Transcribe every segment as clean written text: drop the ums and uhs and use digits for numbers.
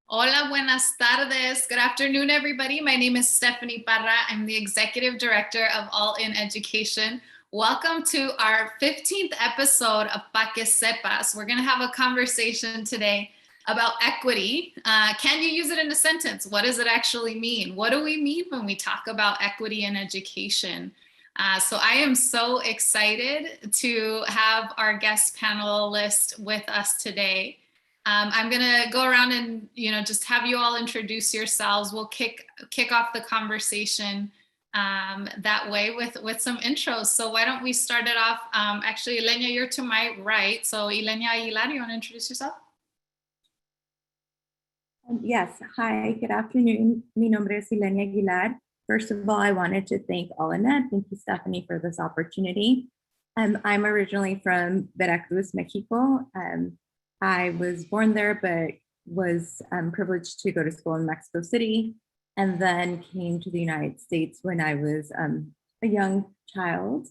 Hola, buenas tardes. Good afternoon, everybody. My name is Stephanie Parra. I'm the Executive Director of All In Education. Welcome to our 15th episode of Pa Que Sepas. We're going to have a conversation today about equity. Can you use it in a sentence? What does it actually mean? What do we mean when we talk about equity in education? So I am so excited to have our guest panelist with us today. I'm going to go around and, just have you all introduce yourselves. We'll kick off the conversation that way with some intros. So why don't we start it off? Actually, Ylenia, you're to my right. So Ylenia Aguilar, you want to introduce yourself? Yes. Hi, good afternoon. Mi nombre es Ylenia Aguilar. First of all, I wanted to thank Ylenia. Thank you, Stephanie, for this opportunity. I'm originally from Veracruz, Mexico. I was born there, but was privileged to go to school in Mexico City, and then came to the United States when I was a young child.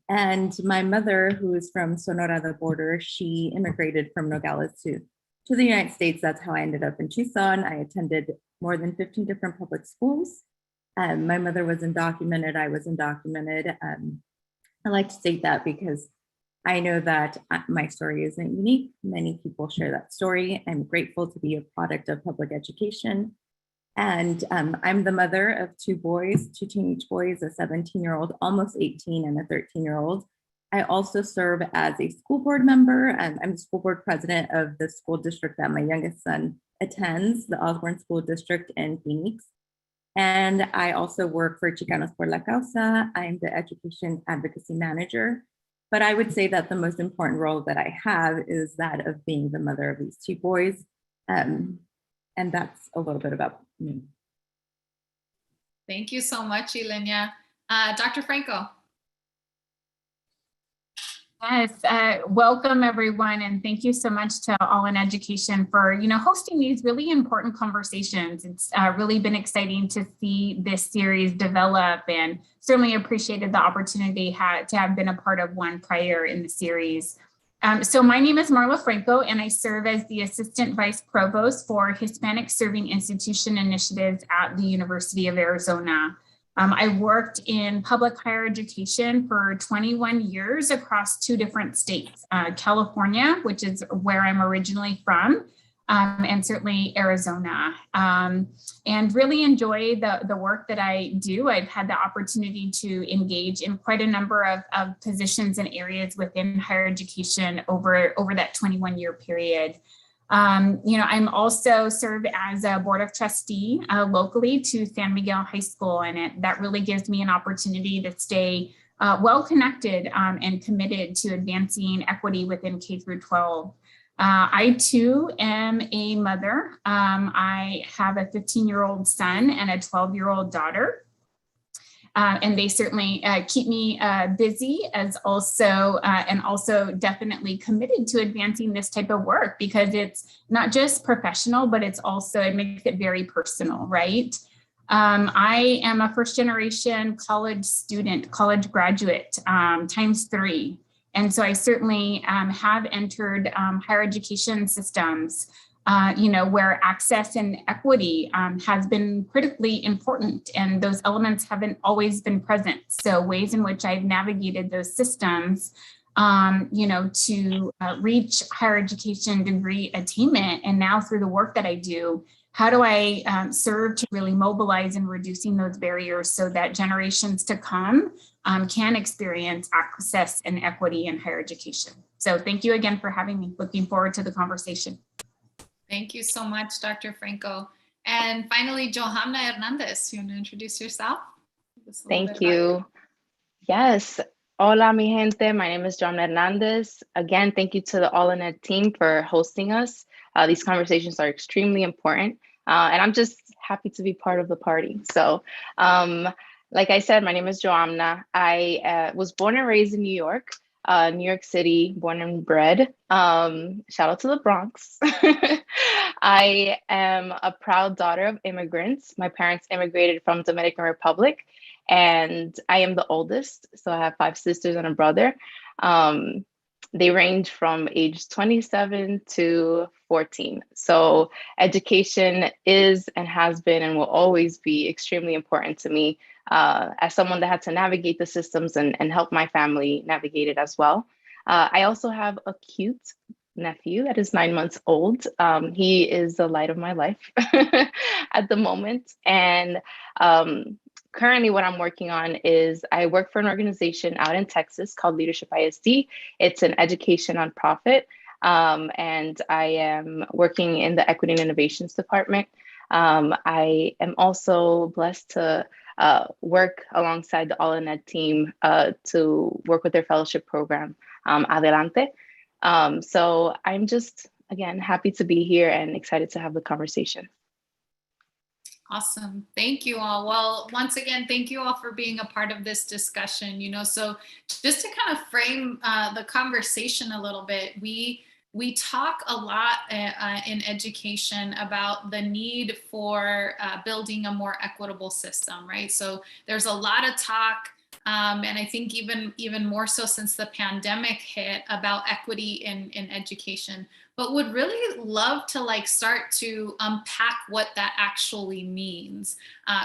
And my mother, who is from Sonora, the border, she immigrated from Nogales to the United States. That's how I ended up in Tucson. I attended more than 15 different public schools. My mother was undocumented. I was undocumented. I like to state that because I know that my story isn't unique. Many people share that story. I'm grateful to be a product of public education. And I'm the mother of two boys, two teenage boys, a 17-year-old, almost 18, and a 13-year-old. I also serve as a school board member. I'm the school board president of the school district that my youngest son attends, the Osborne School District in Phoenix. And I also work for Chicanos por la Causa. I'm the education advocacy manager. But I would say that the most important role that I have is that of being the mother of these two boys. And that's a little bit about me. Thank you so much, Ylenia. Dr. Franco. Yes, welcome everyone, and thank you so much to All in Education for hosting these really important conversations. It's really been exciting to see this series develop, and certainly appreciated the opportunity to have been a part of one prior in the series. So my name is Marla Franco, and I serve as the Assistant Vice Provost for Hispanic Serving Institution Initiatives at the University of Arizona. I worked in public higher education for 21 years across two different states, California, which is where I'm originally from, and certainly Arizona, and really enjoy the work that I do. I've had the opportunity to engage in quite a number of positions and areas within higher education over that 21-year period. I'm also serve as a board of trustee locally to San Miguel High School, and that really gives me an opportunity to stay well connected and committed to advancing equity within K through 12. I too am a mother. I have a 15-year-old son and a 12-year-old daughter. And they certainly keep me busy and also definitely committed to advancing this type of work, because it's not just professional, but it makes it very personal, right? I am a first generation college student, college graduate, times 3. And so I certainly have entered higher education systems where access and equity has been critically important, and those elements haven't always been present. So ways in which I've navigated those systems, to reach higher education degree attainment. And now through the work that I do, how do I serve to really mobilize in reducing those barriers so that generations to come can experience access and equity in higher education? So thank you again for having me. Looking forward to the conversation. Thank you so much, Dr. Franco. And finally, Johamna Hernandez, you want to introduce yourself? Thank you. Yes. Hola, mi gente. My name is Johamna Hernandez. Again, thank you to the All in Ed team for hosting us. These conversations are extremely important, and I'm just happy to be part of the party. So, like I said, my name is Johamna. I was born and raised in New York City, born and bred. Shout out to the Bronx. I am a proud daughter of immigrants. My parents immigrated from Dominican Republic, and I am the oldest. So I have 5 sisters and a brother. They range from age 27 to 14. So education is and has been and will always be extremely important to me as someone that had to navigate the systems and help my family navigate it as well. I also have a cute nephew that is 9 months old. He is the light of my life at the moment. And currently what I'm working on is I work for an organization out in Texas called Leadership ISD. It's an education nonprofit. And I am working in the Equity and Innovations Department. I am also blessed to work alongside the All-In-Ed team to work with their fellowship program, Adelante. So I'm just, again, happy to be here and excited to have the conversation. Awesome. Thank you all. Well, once again, thank you all for being a part of this discussion. So just to kind of frame the conversation a little bit, we talk a lot in education about the need for building a more equitable system, right? So there's a lot of talk, and I think even more so since the pandemic hit, about equity in education, but would really love to start to unpack what that actually means.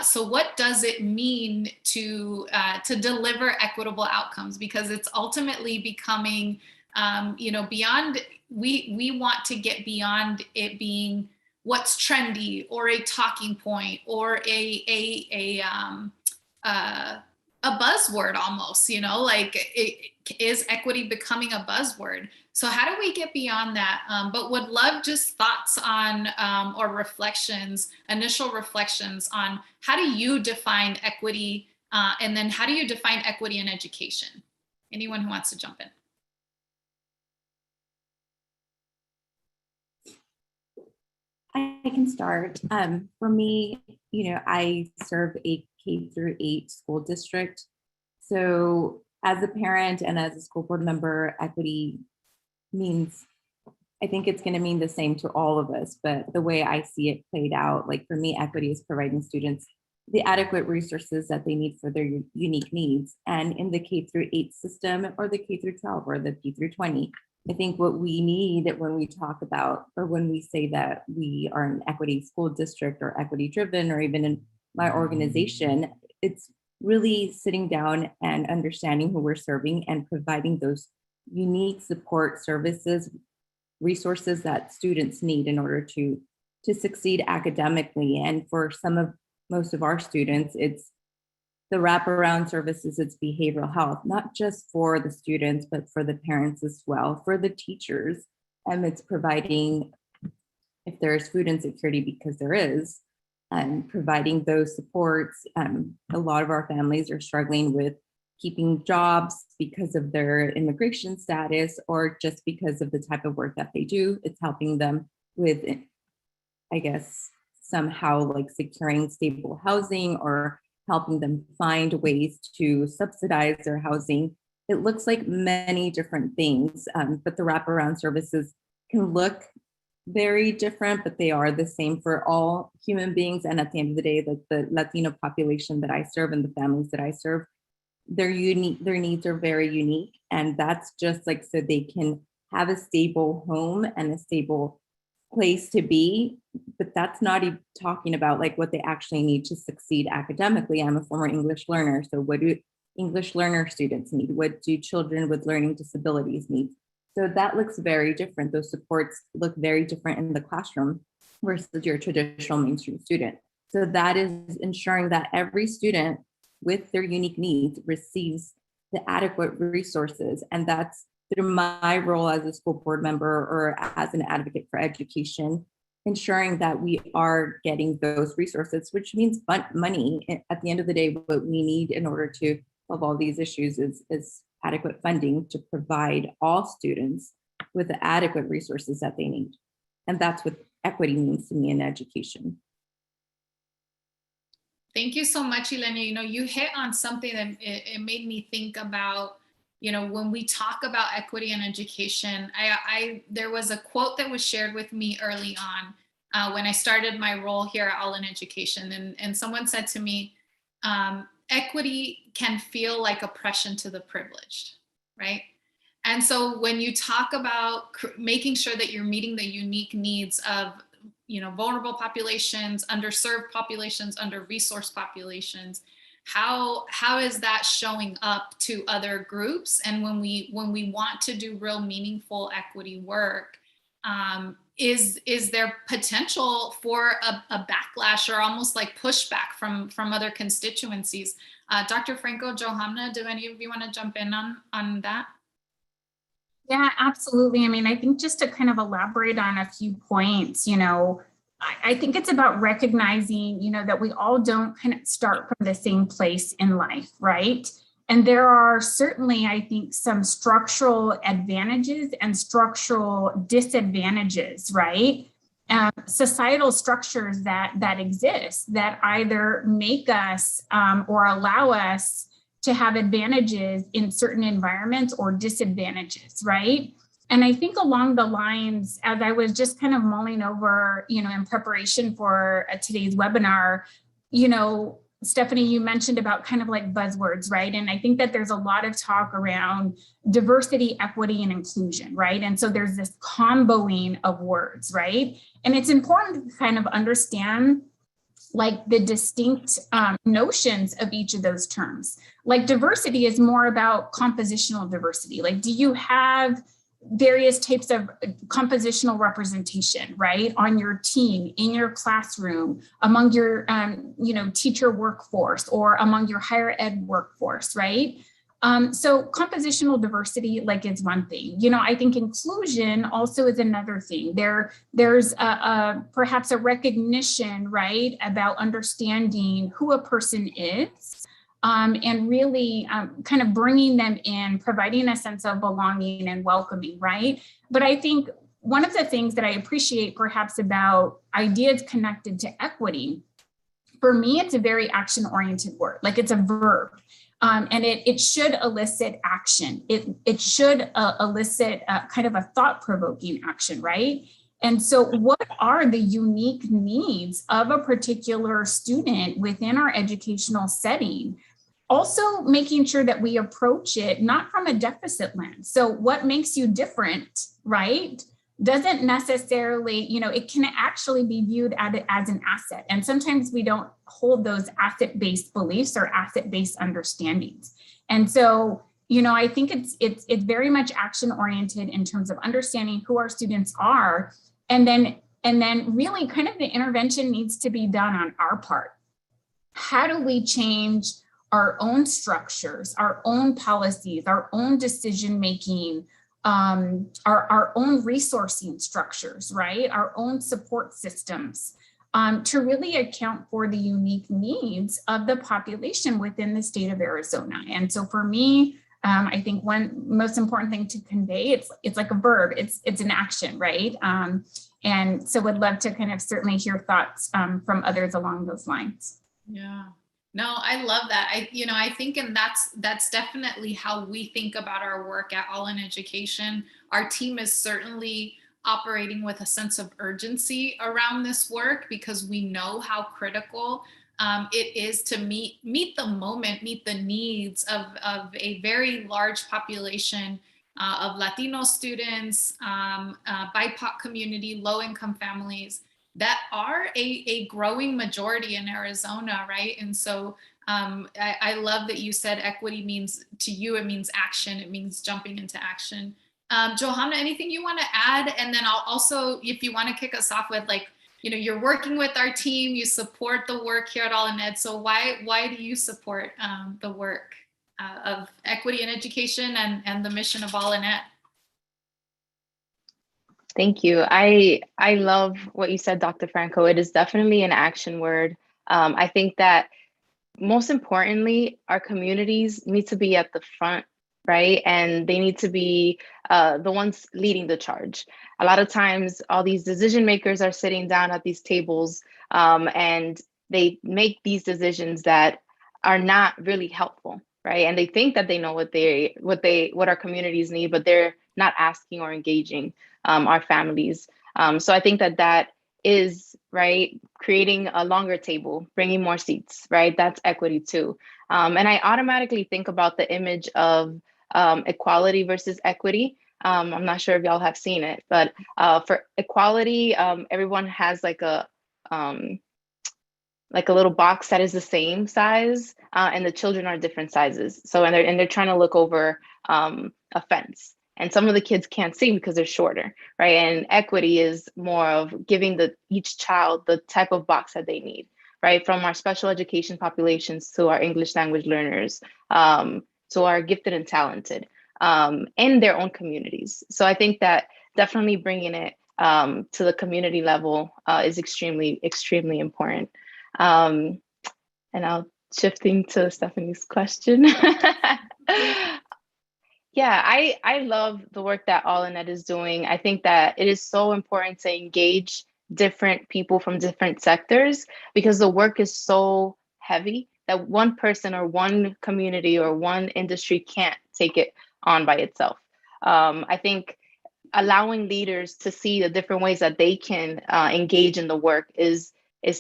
So what does it mean to deliver equitable outcomes? Because it's ultimately becoming, beyond, we want to get beyond it being what's trendy or a talking point or a buzzword almost, is equity becoming a buzzword? So how do we get beyond that? But would love just thoughts on or reflections, initial reflections on how do you define equity, and then how do you define equity in education? Anyone who wants to jump in? I can start. For me, I serve a K-8 school district. So as a parent and as a school board member, equity means, I think it's going to mean the same to all of us, but the way I see it played out, for me, equity is providing students the adequate resources that they need for their unique needs. And in the K-8 system, or the K-12 or the P-20, I think what we need when we talk about, or when we say that we are an equity school district or equity driven, or even in my organization, it's really sitting down and understanding who we're serving and providing those unique support services, resources that students need in order to succeed academically. And for most of our students, it's the wraparound services, it's behavioral health, not just for the students, but for the parents as well, for the teachers. And it's providing, if there's food insecurity, because there is, providing those supports. A lot of our families are struggling with keeping jobs because of their immigration status, or just because of the type of work that they do. It's helping them with, I guess, somehow securing stable housing, or helping them find ways to subsidize their housing. It looks like many different things, but the wraparound services can look very different, but they are the same for all human beings. And at the end of the day, the Latino population that I serve and the families that I serve, they're unique, their needs are very unique. And that's just so they can have a stable home and a stable place to be. But that's not even talking about what they actually need to succeed academically. I'm a former English learner. So what do English learner students need? What do children with learning disabilities need? So that looks very different. Those supports look very different in the classroom versus your traditional mainstream student. So that is ensuring that every student with their unique needs receives the adequate resources. And that's through my role as a school board member or as an advocate for education, ensuring that we are getting those resources, which means money. At the end of the day, what we need in order to solve all these issues is adequate funding to provide all students with the adequate resources that they need. And that's what equity means to me in education. Thank you so much, Ylenia. You hit on something that it made me think about, when we talk about equity in education. There was a quote that was shared with me early on when I started my role here at All in Education. And someone said to me, equity can feel like oppression to the privileged, right? And so when you talk about making sure that you're meeting the unique needs of, vulnerable populations, underserved populations, under-resourced populations, how is that showing up to other groups? And when we want to do real meaningful equity work, is there potential for a backlash or almost like pushback from other constituencies? Dr. Franco, Johamna, do any of you want to jump in on that? Yeah, absolutely. I mean, I think just to kind of elaborate on a few points, I think it's about recognizing, that we all don't kind of start from the same place in life, right? And there are certainly, I think, some structural advantages and structural disadvantages, right? Societal structures that exist that either make us or allow us to have advantages in certain environments or disadvantages, right? And I think along the lines, as I was just kind of mulling over, in preparation for today's webinar, Stephanie, you mentioned about kind of like buzzwords, right? And I think that there's a lot of talk around diversity, equity, and inclusion, right? And so there's this comboing of words, right? And it's important to kind of understand like the distinct notions of each of those terms. Like diversity is more about compositional diversity. Like, do you have various types of compositional representation, right? On your team, in your classroom, among your, teacher workforce or among your higher ed workforce, right? So compositional diversity, like, is one thing. I think inclusion also is another thing. There's perhaps a recognition, right, about understanding who a person is, and really kind of bringing them in, providing a sense of belonging and welcoming, right? But I think one of the things that I appreciate perhaps about ideas connected to equity, for me, it's a very action-oriented word, like it's a verb. And it should elicit action. It should elicit kind of a thought-provoking action, right? And so what are the unique needs of a particular student within our educational setting? Also making sure that we approach it not from a deficit lens. So what makes you different, right? Doesn't necessarily, it can actually be viewed as an asset. And sometimes we don't hold those asset-based beliefs or asset-based understandings. And so, I think it's very much action-oriented in terms of understanding who our students are. And then really kind of the intervention needs to be done on our part. How do we change our own structures, our own policies, our own decision-making, our own resourcing structures, right? Our own support systems, to really account for the unique needs of the population within the state of Arizona. And so for me, I think one most important thing to convey, it's like a verb, it's an action, right? And so would love to kind of certainly hear thoughts from others along those lines. Yeah. No, I love that. I think, and that's definitely how we think about our work at All in Education. Our team is certainly operating with a sense of urgency around this work because we know how critical it is to meet the moment, meet the needs of a very large population of Latino students, BIPOC community, low-income families, that are a growing majority in Arizona, right? And so I love that you said equity means, to you, it means action. It means jumping into action. Johamna, anything you want to add? And then I'll also, if you want to kick us off with, like, you're working with our team, you support the work here at All in Ed. So why do you support the work of equity in education and the mission of All in Ed? Thank you. I love what you said, Dr. Franco. It is definitely an action word. I think that most importantly, our communities need to be at the front, right? And they need to be the ones leading the charge. A lot of times, all these decision makers are sitting down at these tables and they make these decisions that are not really helpful, right? And they think that they know what our communities need, but they're not asking or engaging our families. So I think that is, right, creating a longer table, bringing more seats, right? That's equity too. And I automatically think about the image of equality versus equity. I'm not sure if y'all have seen it, but for equality, everyone has like a little box that is the same size, and the children are different sizes. So, and they're trying to look over a fence, and some of the kids can't see because they're shorter, right? And equity is more of giving each child the type of box that they need, right? From our special education populations to our English language learners, to our gifted and talented, in their own communities. So I think that definitely bringing it to the community level is extremely, extremely important. And I'll shifting to Stephanie's question. Yeah, I love the work that All in Ed is doing. I think that it is so important to engage different people from different sectors, because the work is so heavy that one person or one community or one industry can't take it on by itself. I think allowing leaders to see the different ways that they can engage in the work is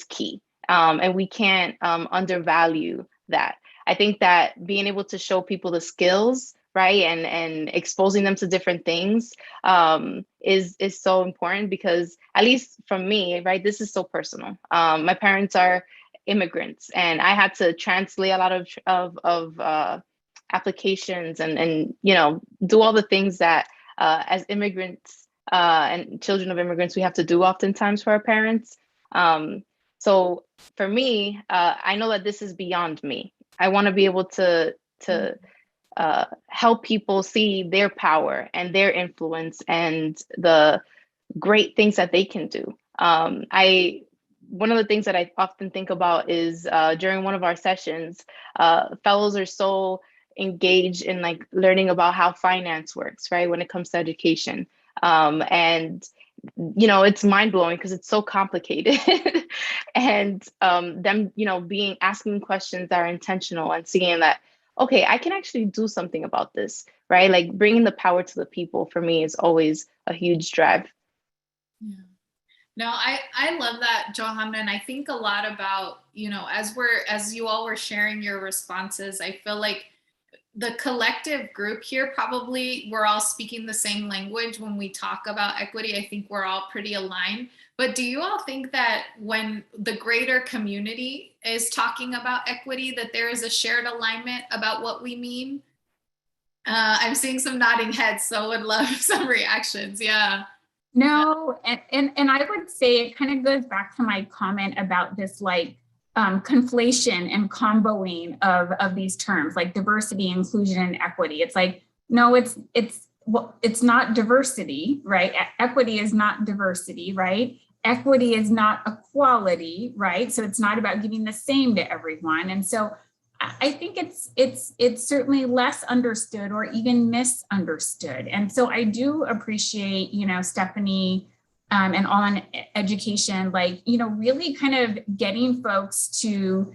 key. And we can't undervalue that. I think that being able to show people the skills, right, and exposing them to different things is so important, because at least from me, right, this is so personal. My parents are immigrants, and I had to translate a lot of applications and do all the things that as immigrants and children of immigrants we have to do oftentimes for our parents. So for me, I know that this is beyond me. I want to be able to help people see their power and their influence and the great things that they can do. One of the things that I often think about is during one of our sessions, fellows are so engaged in like learning about how finance works, right, when it comes to education. And it's mind-blowing because it's so complicated. And them asking questions that are intentional and seeing that, okay, I can actually do something about this, right? Like bringing the power to the people for me is always a huge drive. Yeah. No, I love that, Johamna, and I think a lot about, as you all were sharing your responses, I feel like the collective group here, probably we're all speaking the same language when we talk about equity. I think we're all pretty aligned. But do you all think that when the greater community is talking about equity, that there is a shared alignment about what we mean? I'm seeing some nodding heads, so would love some reactions. Yeah. No, and I would say it kind of goes back to my comment about this conflation and comboing of these terms like diversity, inclusion, and equity. It's like, no, it's not diversity, right? Equity is not diversity, right? Equity is not equality, right? So it's not about giving the same to everyone. And so I think it's certainly less understood or even misunderstood. And so I do appreciate, Stephanie and All in Education, really kind of getting folks to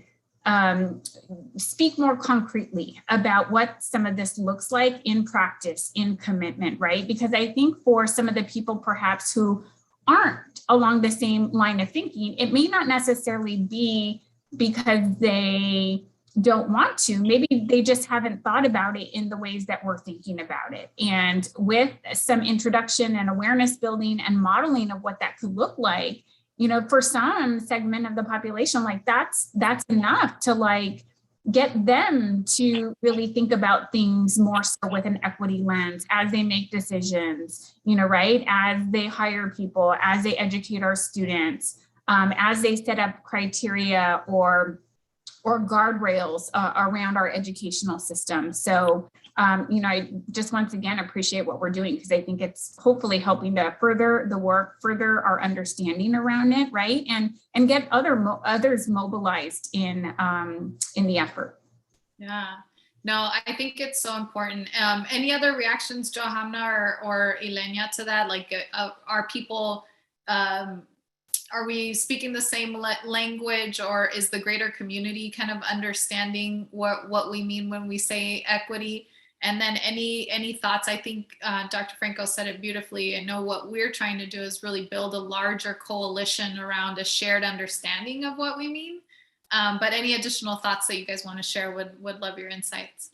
speak more concretely about what some of this looks like in practice, in commitment, right? Because I think for some of the people perhaps who aren't along the same line of thinking, it may not necessarily be because they don't want to. Maybe they just haven't thought about it in the ways that we're thinking about it. And with some introduction and awareness building and modeling of what that could look like, for some segment of the population, that's enough to get them to really think about things more so with an equity lens as they make decisions, right? As they hire people, as they educate our students, as they set up criteria or guardrails around our educational system. So, I just once again appreciate what we're doing, because I think it's hopefully helping to further the work, further our understanding around it, right? And get others mobilized in the effort. Yeah. No, I think it's so important. Any other reactions, Johamna or Ylenia, to that? Are people, are we speaking the same language, or is the greater community kind of understanding what we mean when we say equity? And then any thoughts? I think Dr. Franco said it beautifully. I know what we're trying to do is really build a larger coalition around a shared understanding of what we mean. But any additional thoughts that you guys want to share, would love your insights.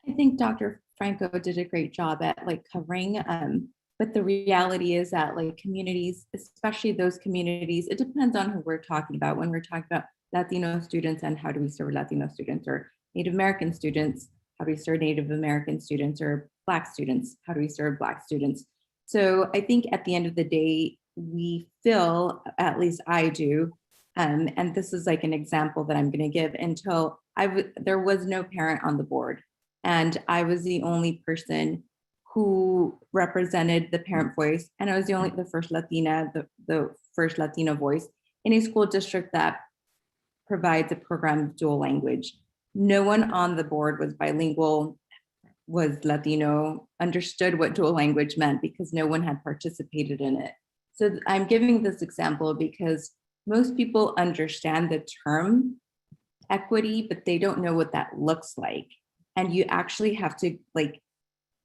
I think Dr. Franco did a great job at like covering, but the reality is that like communities, especially those communities, it depends on who we're talking about. When we're talking about Latino students and how do we serve Latino students, or Native American students, how do we serve Native American students, or Black students, how do we serve Black students? So I think at the end of the day, we feel, at least I do, and this is like an example that I'm going to give, until there was no parent on the board. And I was the only person who represented the parent voice. And I was the first Latina, the first Latino voice in a school district that provides a program of dual language. No one on the board was bilingual, was Latino, understood what dual language meant, because no one had participated in it. So I'm giving this example because most people understand the term equity, but they don't know what that looks like. And you actually have to like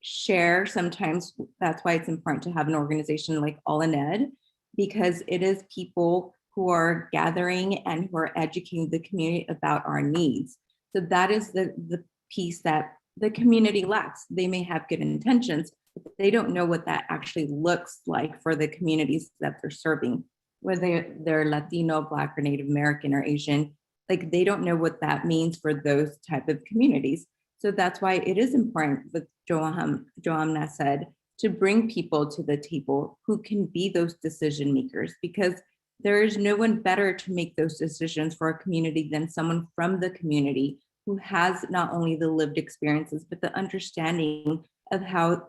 share sometimes. That's why it's important to have an organization like All in Ed, because it is people who are gathering and who are educating the community about our needs. So that is the piece that the community lacks. They may have good intentions, but they don't know what that actually looks like for the communities that they're serving, whether they're Latino, Black, or Native American, or Asian. Like they don't know what that means for those type of communities. So that's why it is important, what Johamna said, to bring people to the table who can be those decision makers, because there is no one better to make those decisions for a community than someone from the community who has not only the lived experiences, but the understanding of how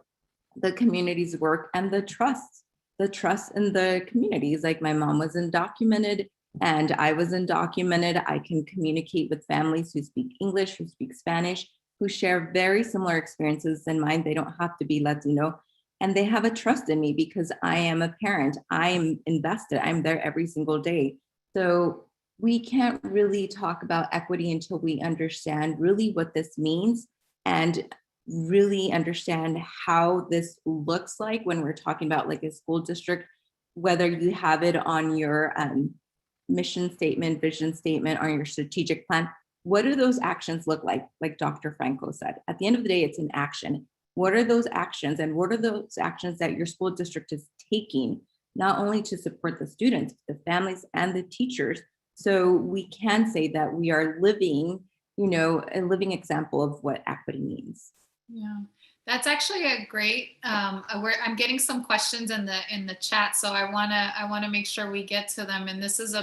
the communities work, and the trust in the communities. Like my mom was undocumented and I was undocumented. I can communicate with families who speak English, who speak Spanish, who share very similar experiences than mine. They don't have to be Latino. And they have a trust in me because I am a parent. I am invested. I'm there every single day. So we can't really talk about equity until we understand really what this means, and really understand how this looks like when we're talking about like a school district, whether you have it on your mission statement, vision statement, or your strategic plan. What do those actions look like Dr. Franco said? At the end of the day, it's an action. What are those actions, and what are those actions that your school district is taking, not only to support the students, the families, and the teachers? So we can say that we are living, a living example of what equity means. Yeah, that's actually a great. I'm getting some questions in the chat, so I wanna make sure we get to them. And this is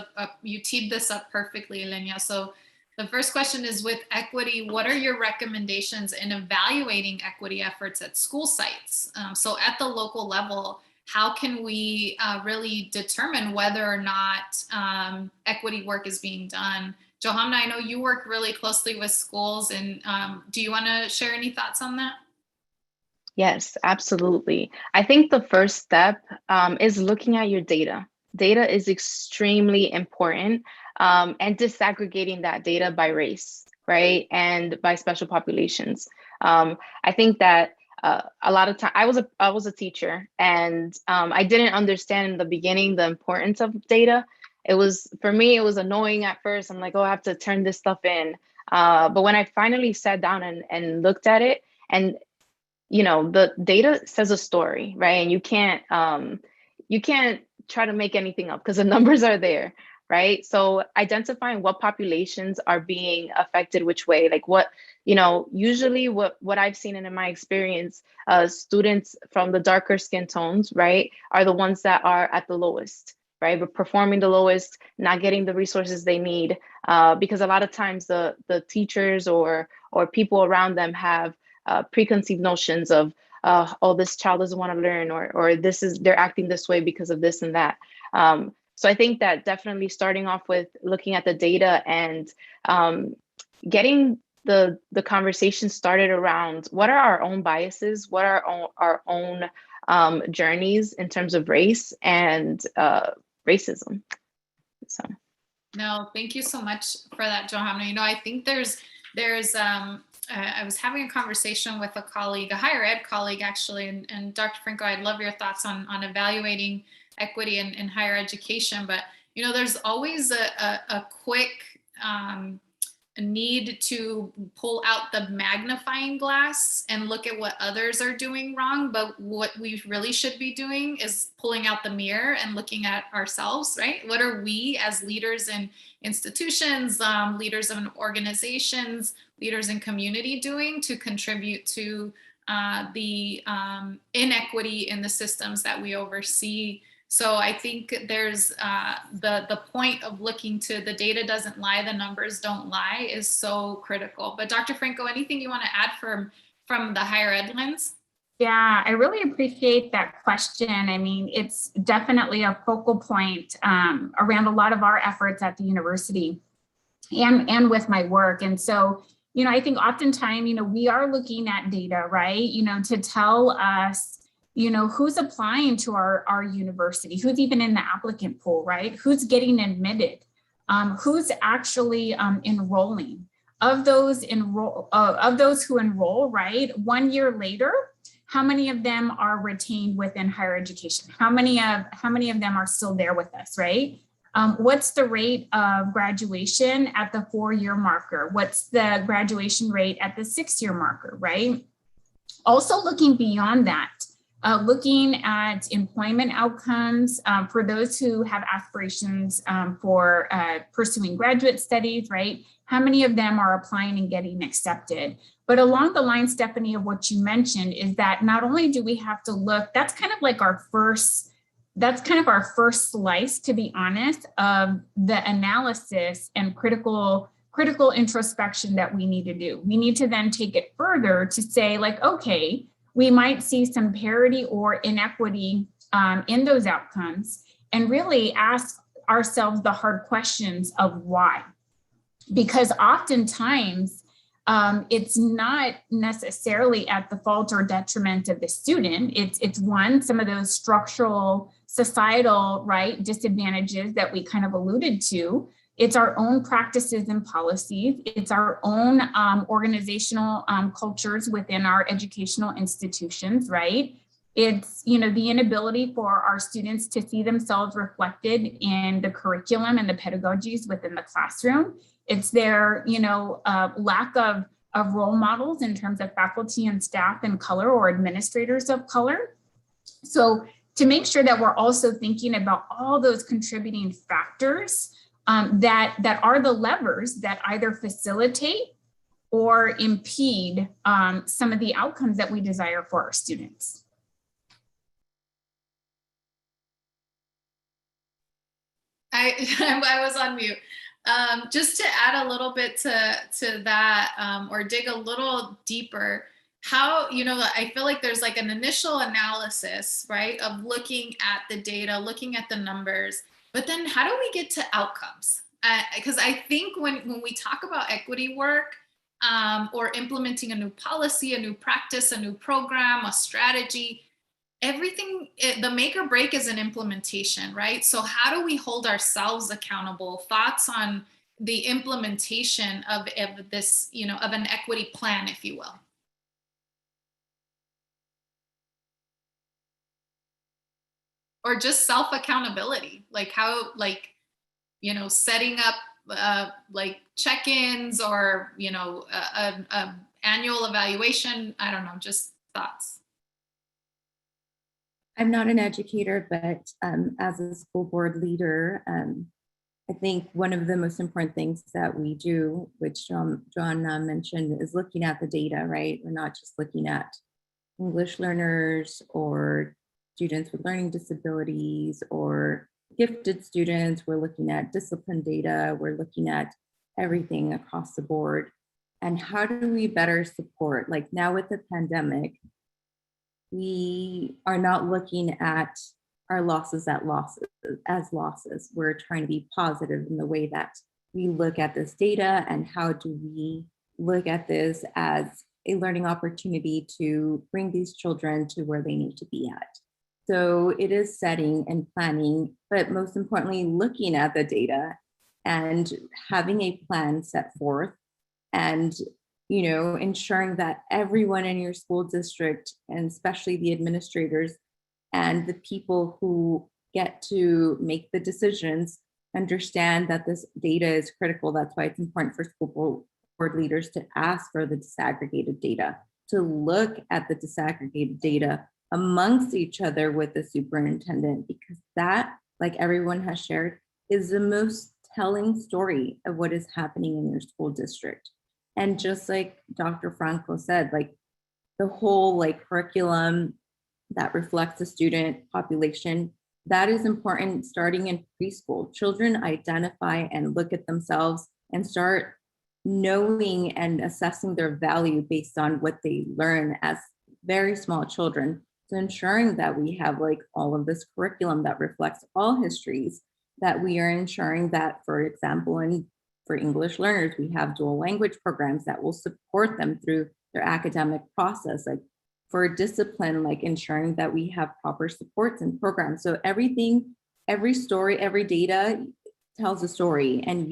you teed this up perfectly, Ylenia. So the first question is, with equity, what are your recommendations in evaluating equity efforts at school sites? So at the local level, how can we really determine whether or not equity work is being done? Johamna, I know you work really closely with schools, and do you want to share any thoughts on that? Yes, absolutely. I think the first step is looking at your data. Data is extremely important, and disaggregating that data by race, right? And by special populations. I think that a lot of time I was a teacher, and I didn't understand in the beginning the importance of data. For me, it was annoying at first. I'm like, oh, I have to turn this stuff in. But when I finally sat down and looked at it, and the data says a story, right? And you can't try to make anything up because the numbers are there, right? So identifying what populations are being affected which way, like what, usually what I've seen in my experience, students from the darker skin tones, right, are the ones that are at the lowest, right? But performing the lowest, not getting the resources they need, because a lot of times the teachers or people around them have preconceived notions of, oh, this child doesn't want to learn, or they're acting this way because of this and that. So I think that definitely starting off with looking at the data and getting the conversation started around what are our own biases, what are our own journeys in terms of race and racism. So. No, thank you so much for that, Johamna. I think there's I was having a conversation with a colleague, a higher ed colleague actually, and Dr. Franco, I'd love your thoughts on evaluating equity in higher education. But there's always a quick need to pull out the magnifying glass and look at what others are doing wrong, but what we really should be doing is pulling out the mirror and looking at ourselves, right? What are we as leaders in institutions, leaders in organizations, leaders in community doing to contribute to the inequity in the systems that we oversee? So I think there's the point of looking to the data doesn't lie, the numbers don't lie is so critical. But Dr. Franco, anything you want to add from the higher ed lens? Yeah, I really appreciate that question. I mean, it's definitely a focal point around a lot of our efforts at the university and with my work. And so, I think oftentimes, we are looking at data, right? To tell us, who's applying to our university, who's even in the applicant pool, right? Who's getting admitted, who's actually enrolling. Of those who enroll, right? 1 year later, how many of them are retained within higher education? How many of them are still there with us, right? What's the rate of graduation at the 4-year marker? What's the graduation rate at the 6-year marker, right? Also looking beyond that, looking at employment outcomes for those who have aspirations for pursuing graduate studies, right? How many of them are applying and getting accepted? But along the line, Stephanie, of what you mentioned is that not only do we have to look, that's kind of our first slice, to be honest, of the analysis and critical introspection that we need to do. We need to then take it further to say, okay, we might see some parity or inequity in those outcomes, and really ask ourselves the hard questions of why. Because oftentimes it's not necessarily at the fault or detriment of the student. It's some of those structural, societal, right, disadvantages that we kind of alluded to. It's our own practices and policies. It's our own organizational cultures within our educational institutions, right? It's, the inability for our students to see themselves reflected in the curriculum and the pedagogies within the classroom. It's their, lack of role models in terms of faculty and staff in color or administrators of color. So to make sure that we're also thinking about all those contributing factors that are the levers that either facilitate or impede some of the outcomes that we desire for our students. I was on mute. Just to add a little bit to that, or dig a little deeper, how, I feel like there's an initial analysis, right, of looking at the data, looking at the numbers, but then how do we get to outcomes? Because I think when we talk about equity work or implementing a new policy, a new practice, a new program, a strategy, everything, the make or break is an implementation, right? So how do we hold ourselves accountable? Thoughts on the implementation of this, of an equity plan, if you will. Or just self-accountability, setting up check-ins or, annual evaluation. I don't know, just thoughts. I'm not an educator, but as a school board leader, I think one of the most important things that we do, which John mentioned, is looking at the data, right? We're not just looking at English learners or students with learning disabilities or gifted students. We're looking at discipline data. We're looking at everything across the board. And how do we better support? Like now with the pandemic, we are not looking at our losses as losses. We're trying to be positive in the way that we look at this data, and how do we look at this as a learning opportunity to bring these children to where they need to be at. So it is setting and planning, but most importantly, looking at the data and having a plan set forth, and ensuring that everyone in your school district, and especially the administrators and the people who get to make the decisions, understand that this data is critical. That's why it's important for school board leaders to ask for the disaggregated data, to look at the disaggregated data amongst each other with the superintendent, because that, like everyone has shared, is the most telling story of what is happening in your school district. And just like Dr. Franco said, like the whole curriculum that reflects the student population, that is important starting in preschool. Children identify and look at themselves and start knowing and assessing their value based on what they learn as very small children. So ensuring that we have all of this curriculum that reflects all histories, that we are ensuring that, for example, for English learners, we have dual language programs that will support them through their academic process. For discipline, ensuring that we have proper supports and programs. So everything, every story, every data tells a story, and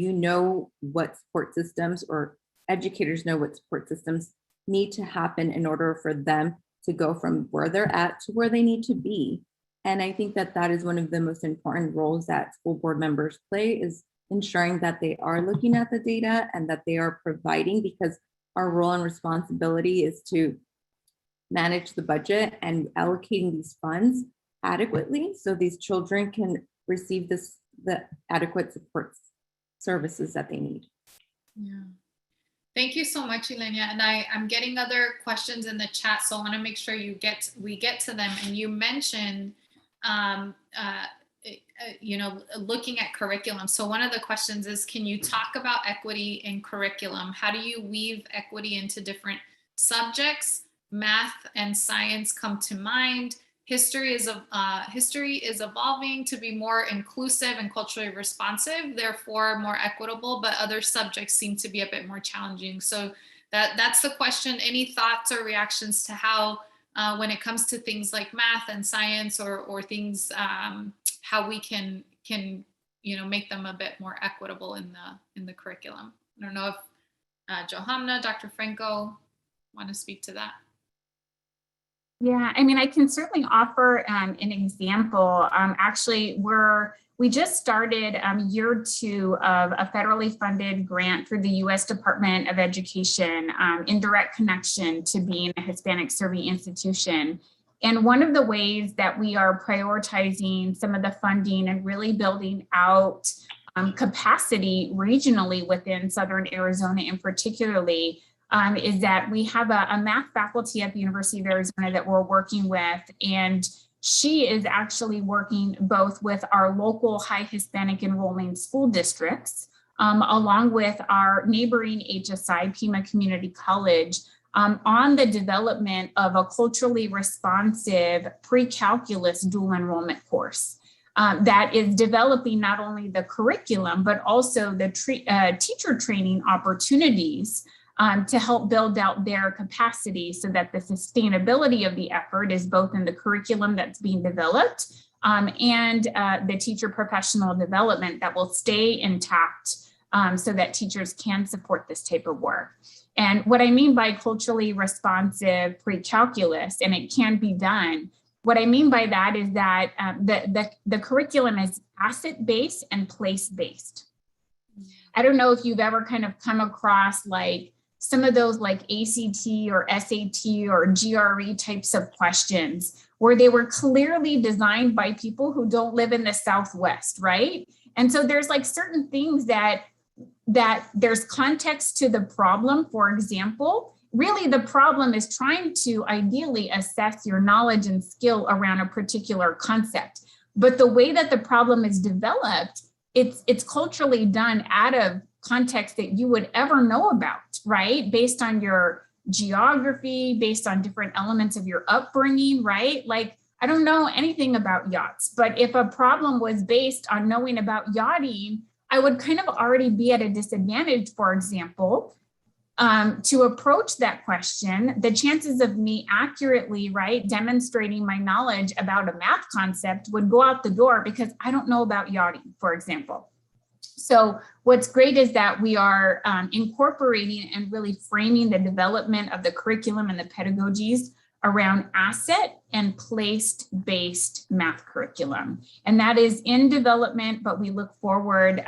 what support systems, or educators know what support systems need to happen in order for them to go from where they're at to where they need to be. And I think that that is one of the most important roles that school board members play, is ensuring that they are looking at the data and that they are providing, because our role and responsibility is to manage the budget and allocating these funds adequately so these children can receive the adequate support services that they need. Yeah. Thank you so much, Ylenia. And I'm getting other questions in the chat, so I want to make sure we get to them. And you mentioned, looking at curriculum. So one of the questions is, can you talk about equity in curriculum? How do you weave equity into different subjects? Math and science come to mind. History is evolving to be more inclusive and culturally responsive, therefore more equitable, but other subjects seem to be a bit more challenging. So that's the question. Any thoughts or reactions to how, when it comes to things like math and science or things, how we can make them a bit more equitable in the curriculum? I don't know if Johamna, Dr. Franco want to speak to that. Yeah, I mean, I can certainly offer an example. Actually, we just started year 2 of a federally funded grant through the U.S. Department of Education in direct connection to being a Hispanic serving institution. And one of the ways that we are prioritizing some of the funding and really building out capacity regionally within Southern Arizona in particularly, is that we have a math faculty at the University of Arizona that we're working with, and she is actually working both with our local high Hispanic enrolling school districts, along with our neighboring HSI, Pima Community College, on the development of a culturally responsive pre-calculus dual enrollment course. That is developing not only the curriculum, but also the teacher training opportunities to help build out their capacity so that the sustainability of the effort is both in the curriculum that's being developed and the teacher professional development that will stay intact so that teachers can support this type of work. And what I mean by culturally responsive pre-calculus, and it can be done, what I mean by that is that the curriculum is asset-based and place-based. I don't know if you've ever kind of come across some of those ACT or SAT or GRE types of questions where they were clearly designed by people who don't live in the Southwest, right? And so there's certain things that there's context to the problem. For example, really the problem is trying to ideally assess your knowledge and skill around a particular concept. But the way that the problem is developed, it's culturally done out of context that you would ever know about, right? Based on your geography, based on different elements of your upbringing, right? I don't know anything about yachts, but if a problem was based on knowing about yachting, I would kind of already be at a disadvantage, for example, to approach that question. The chances of me accurately, right, demonstrating my knowledge about a math concept would go out the door because I don't know about yachting, for example. So what's great is that we are incorporating and really framing the development of the curriculum and the pedagogies around asset and place-based math curriculum. And that is in development, but we look forward,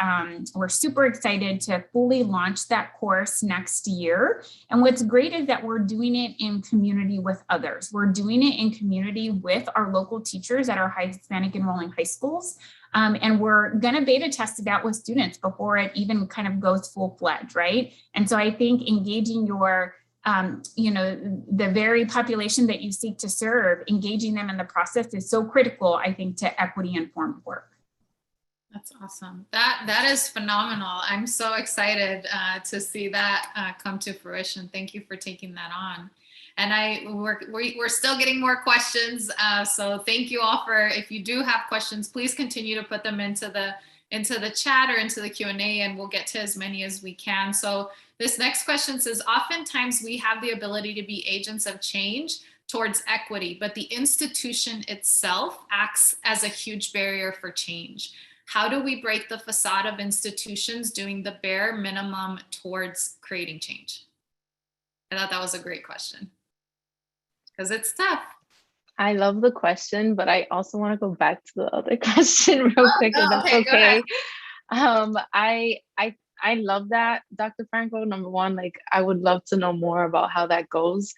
we're super excited to fully launch that course next year. And what's great is that we're doing it in community with others. We're doing it in community with our local teachers at our Hispanic enrolling high schools. And we're gonna beta test it out with students before it even kind of goes full-fledged, right? And so I think engaging your the very population that you seek to serve, engaging them in the process is so critical, I think, to equity-informed work. That's awesome. That is phenomenal. I'm so excited to see that come to fruition. Thank you for taking that on. And we're still getting more questions. So thank you all for, if you do have questions, please continue to put them into the chat or into the Q&A, and we'll get to as many as we can. So this next question says, oftentimes we have the ability to be agents of change towards equity, but the institution itself acts as a huge barrier for change. How do we break the facade of institutions doing the bare minimum towards creating change? I thought that was a great question because it's tough. I love the question, but I also want to go back to the other question real quick, if that's okay. I love that, Dr. Franco. Number one, like, I would love to know more about how that goes.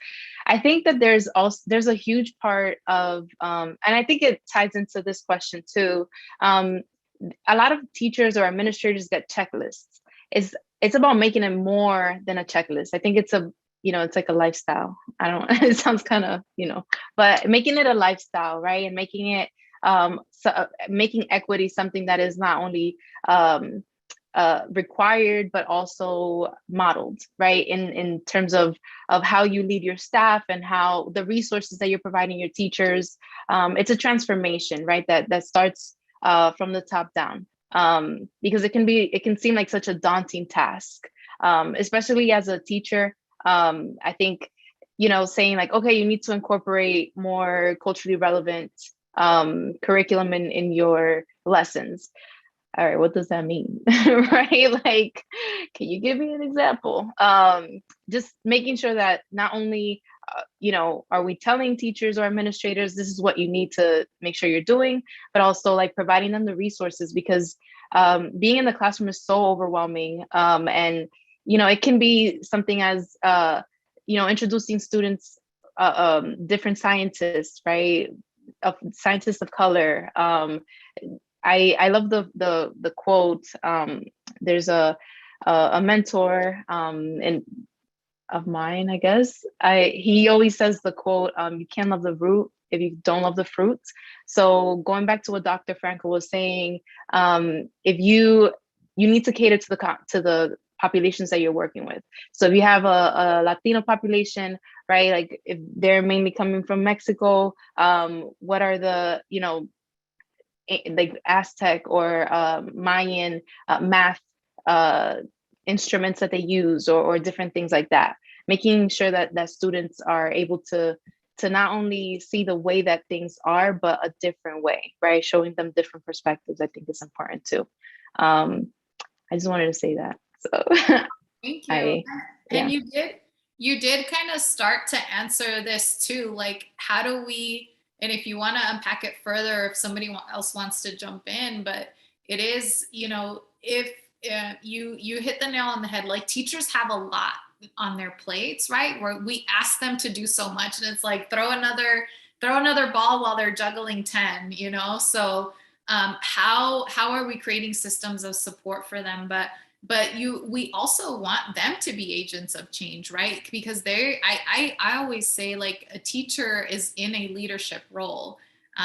I think that there's a huge part of, and I think it ties into this question too. A lot of teachers or administrators get checklists. It's about making it more than a checklist. I think it's it's like a lifestyle. It sounds kind of, but making it a lifestyle, right? And making it, making equity something that is not only required, but also modeled, right? In terms of how you lead your staff and how the resources that you're providing your teachers. It's a transformation, right? That starts from the top down, because it can seem like such a daunting task, especially as a teacher. I think, saying like, okay, you need to incorporate more culturally relevant curriculum in your lessons. All right, what does that mean? Right? Like, can you give me an example? Just making sure that not only, are we telling teachers or administrators, this is what you need to make sure you're doing, but also like providing them the resources, because being in the classroom is so overwhelming. And, it can be something as, introducing students, different scientists, right? Scientists of color. I love the quote. There's a mentor of mine, I guess. He always says the quote, you can't love the root if you don't love the fruit. So going back to what Dr. Franco was saying, if you need to cater to the populations that you're working with. So if you have a Latino population, right, like if they're mainly coming from Mexico, what are the, like Aztec or Mayan math instruments that they use, or different things like that, making sure that students are able to not only see the way that things are, but a different way, right? Showing them different perspectives, I think is important too. I just wanted to say that. So thank you. And you did kind of start to answer this too, like, how do we, and if you want to unpack it further, if somebody else wants to jump in, but it is, if you hit the nail on the head, like, teachers have a lot on their plates, right? Where we ask them to do so much, and it's like, throw another ball while they're juggling 10, So how are we creating systems of support for them? But we also want them to be agents of change, right? Because I always say, like, a teacher is in a leadership role.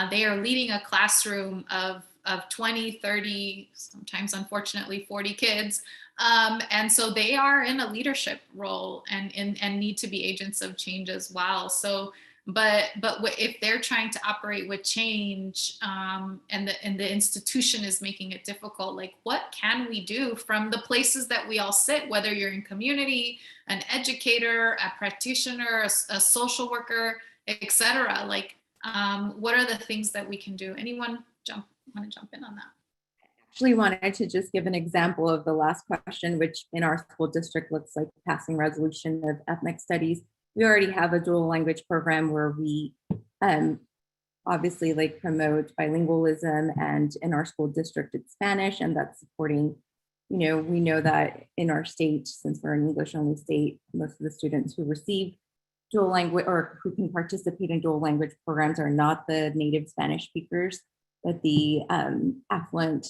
They are leading a classroom of 20, 30, sometimes unfortunately 40 kids. And so they are in a leadership role and need to be agents of change as well. So, but if they're trying to operate with change, and the institution is making it difficult, like, what can we do from the places that we all sit, whether you're in community, an educator, a practitioner, a social worker, etc. Like, what are the things that we can do? Anyone want to jump in on that? Actually wanted to just give an example of the last question, which in our school district looks like passing resolution of ethnic studies. we already have a dual language program where we obviously like promote bilingualism, and in our school district it's Spanish, and that's supporting, we know that in our state, since we're an English only state, most of the students who receive dual language or who can participate in dual language programs are not the native Spanish speakers, but the affluent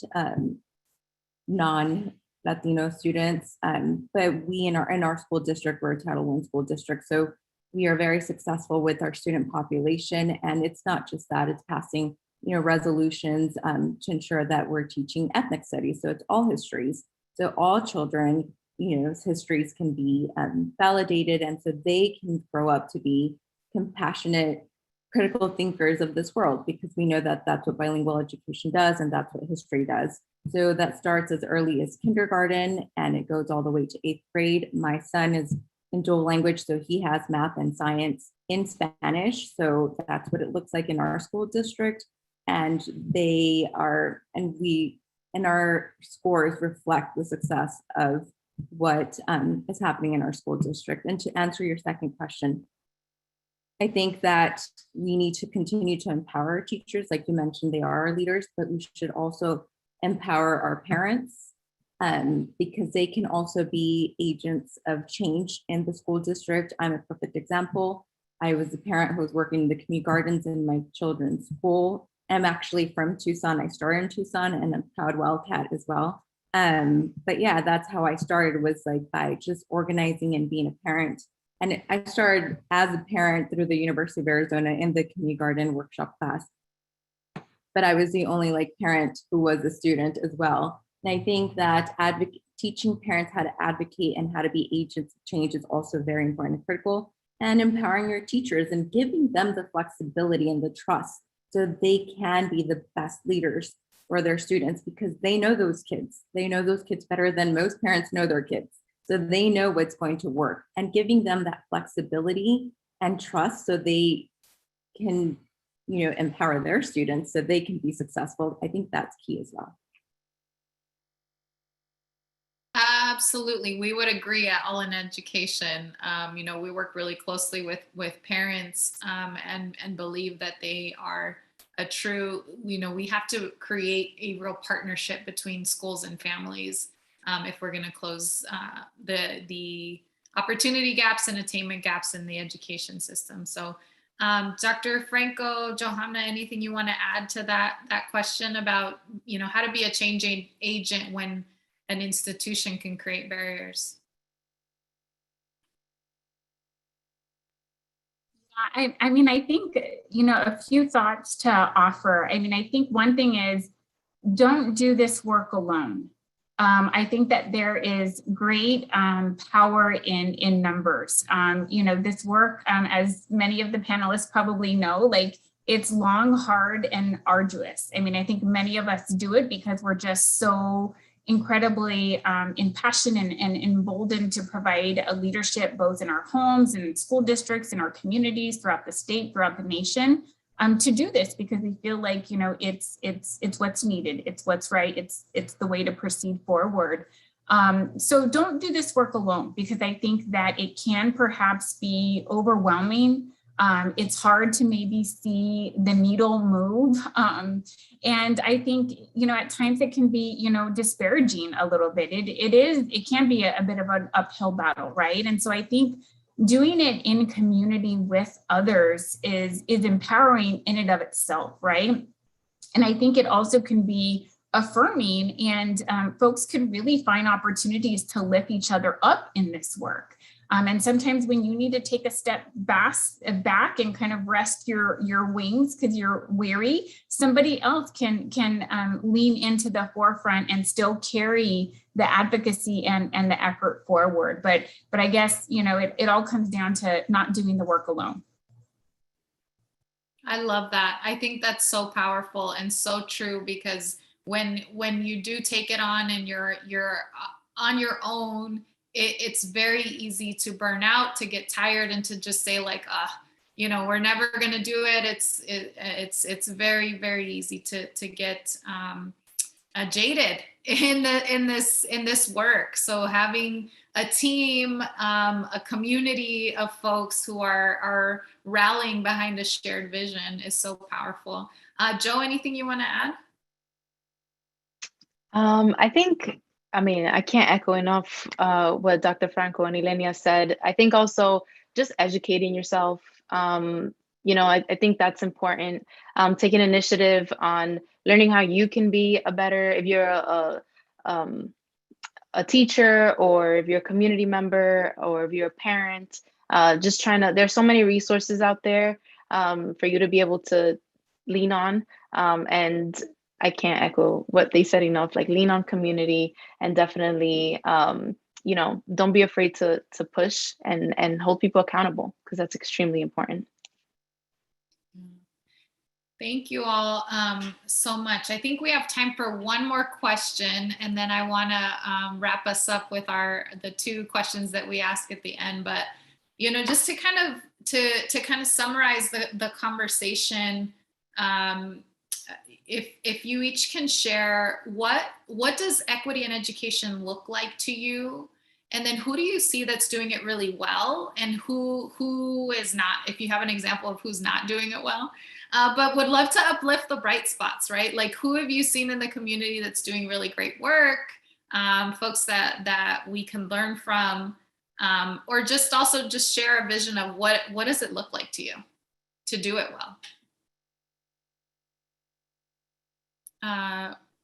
non-Latino students. But we in our school district, we're a Title I school district, so we are very successful with our student population. And it's not just that, it's passing resolutions to ensure that we're teaching ethnic studies. So it's all histories. So all children, histories can be validated, and so they can grow up to be compassionate, critical thinkers of this world, because we know that that's what bilingual education does, and that's what history does. So that starts as early as kindergarten, and it goes all the way to 8th grade. My son is in dual language, so he has math and science in Spanish. So that's what it looks like in our school district. And our scores reflect the success of what is happening in our school district. And to answer your second question, I think that we need to continue to empower our teachers. Like you mentioned, they are our leaders, but we should also empower our parents, because they can also be agents of change in the school district. I'm a perfect example. I was a parent who was working in the community gardens in my children's school. I'm actually from Tucson. I started in Tucson, and I'm a proud Wildcat as well. But yeah, that's how I started, was like by just organizing and being a parent. And I started as a parent through the University of Arizona in the community garden workshop class. But I was the only parent who was a student as well. And I think that teaching parents how to advocate and how to be agents of change is also very important and critical. And empowering your teachers and giving them the flexibility and the trust so they can be the best leaders for their students, because they know those kids. They know those kids better than most parents know their kids. So they know what's going to work, and giving them that flexibility and trust so they can, empower their students so they can be successful. I think that's key as well. Absolutely, we would agree at All in Education. We work really closely with parents and believe that they are a true, we have to create a real partnership between schools and families if we're going to close the opportunity gaps and attainment gaps in the education system. So Dr. Franco, Johamna, anything you want to add to that question about, how to be a change agent when an institution can create barriers? I think, a few thoughts to offer. I think one thing is, don't do this work alone. I think that there is great power in numbers. This work, as many of the panelists probably know, it's long, hard, and arduous. I think many of us do it because we're just so incredibly impassioned and emboldened to provide a leadership both in our homes and school districts, in our communities, throughout the state, throughout the nation, to do this, because we feel like it's what's needed, it's what's right, it's the way to proceed forward. So don't do this work alone, because I think that it can perhaps be overwhelming. It's hard to maybe see the needle move. And I think, at times it can be, disparaging a little bit. It can be a bit of an uphill battle, right? And so I think doing it in community with others is empowering in and of itself, right? And I think it also can be affirming, and folks could really find opportunities to lift each other up in this work. And sometimes when you need to take a step back and kind of rest your wings because you're weary, somebody else can lean into the forefront and still carry the advocacy and the effort forward. But I guess, it all comes down to not doing the work alone. I love that. I think that's so powerful and so true, because when you do take it on and you're on your own, it's very easy to burn out, to get tired, and to just say we're never going to do it. It's very, very easy to get jaded in this work. So having a team, a community of folks who are rallying behind a shared vision is so powerful. Joe, anything you want to add? I think, I mean, I can't echo enough what Dr. Franco and Ylenia said. I think also just educating yourself, I think that's important. Taking initiative on learning how you can be a better, if you're a teacher, or if you're a community member, or if you're a parent, just there's so many resources out there for you to be able to lean on. And I can't echo what they said enough, like lean on community, and definitely, don't be afraid to push and hold people accountable, because that's extremely important. Thank you all so much. I think we have time for one more question, and then I want to wrap us up with the two questions that we ask at the end. But just to kind of summarize the conversation, if you each can share what does equity in education look like to you, and then who do you see that's doing it really well, and who is not, if you have an example of who's not doing it well. But would love to uplift the bright spots, right? Like, who have you seen in the community that's doing really great work, folks that we can learn from, or just share a vision of what does it look like to you to do it well?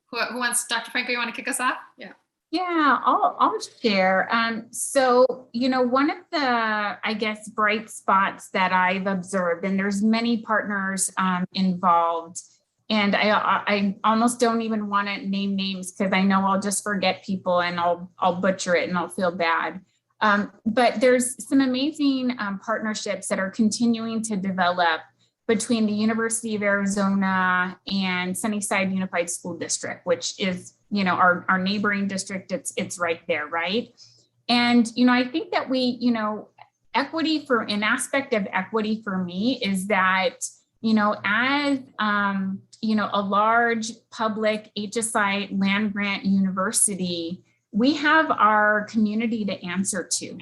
Who wants, Dr. Franco, you want to kick us off? Yeah. Yeah, I'll share. So, one of the, I guess, bright spots that I've observed, and there's many partners involved, and I almost don't even want to name names because I know I'll just forget people and I'll butcher it and I'll feel bad. But there's some amazing partnerships that are continuing to develop between the University of Arizona and Sunnyside Unified School District, which is, our neighboring district. It's right there, right? And, I think that equity, for an aspect of equity for me is that, as, a large public HSI land grant university, we have our community to answer to.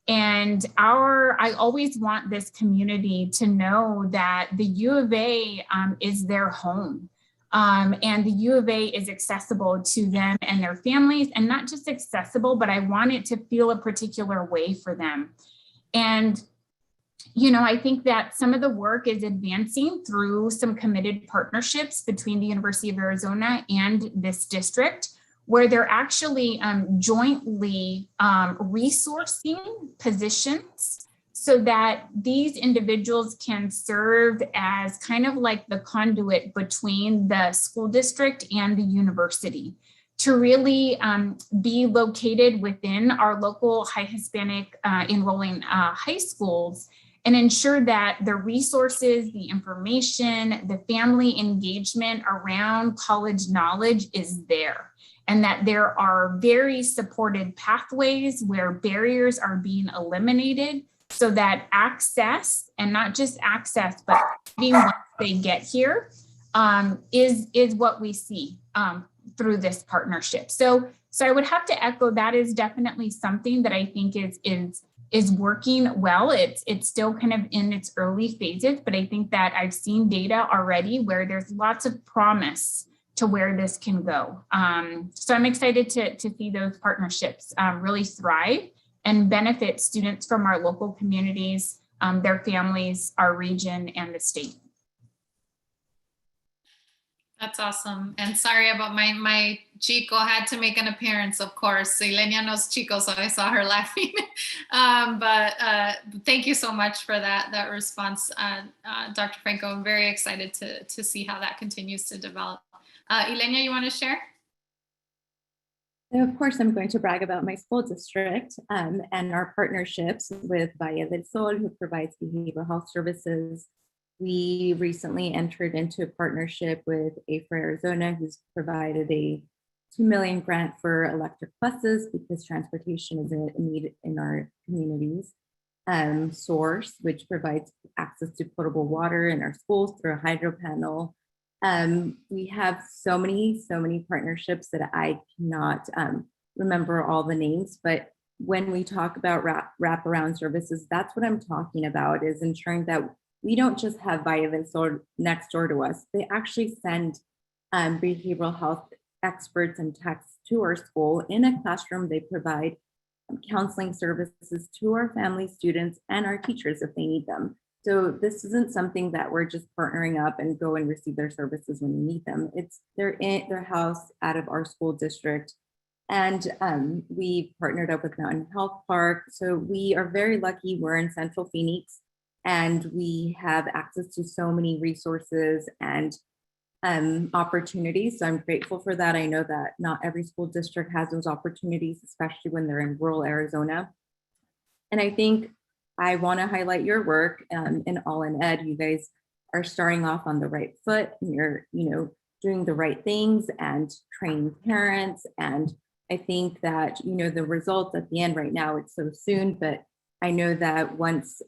And I always want this community to know that the U of A is their home. And the U of A is accessible to them and their families, and not just accessible, but I want it to feel a particular way for them. And, I think that some of the work is advancing through some committed partnerships between the University of Arizona and this district, where they're actually jointly resourcing positions so that these individuals can serve as kind of like the conduit between the school district and the university to really be located within our local high Hispanic enrolling high schools, and ensure that the resources, the information, the family engagement around college knowledge is there, and that there are very supported pathways where barriers are being eliminated, so that access, and not just access, but once they get here, is what we see through this partnership. So I would have to echo that is definitely something that I think is working well. It's still kind of in its early phases, but I think that I've seen data already where there's lots of promise to where this can go. So I'm excited to see those partnerships really thrive and benefit students from our local communities, their families, our region, and the state. That's awesome. And sorry about my Chico had to make an appearance, of course. Ylenia knows Chico, so I saw her laughing. But thank you so much for that response, Dr. Franco. I'm very excited to see how that continues to develop. Ylenia, you want to share? Of course, I'm going to brag about my school district and our partnerships with Valle del Sol, who provides behavioral health services. We recently entered into a partnership with AFRA Arizona, who's provided a $2 million grant for electric buses because transportation is a need in our communities. Source, which provides access to potable water in our schools through a hydro panel. We have so many partnerships that I cannot remember all the names, but when we talk about wraparound services, that's what I'm talking about, is ensuring that we don't just have violence next door to us. They actually send behavioral health experts and techs to our school. In a classroom, they provide counseling services to our family, students, and our teachers if they need them. So this isn't something that we're just partnering up and go and receive their services when we need them. It's they're in their house out of our school district. And we partnered up with Mountain Health Park. So we are very lucky. We're in Central Phoenix and we have access to so many resources and opportunities. So I'm grateful for that. I know that not every school district has those opportunities, especially when they're in rural Arizona. And I think I want to highlight your work in All in Ed. You guys are starting off on the right foot, and you're, doing the right things and training parents. And I think that, the results at the end right now, it's so soon, but I know that once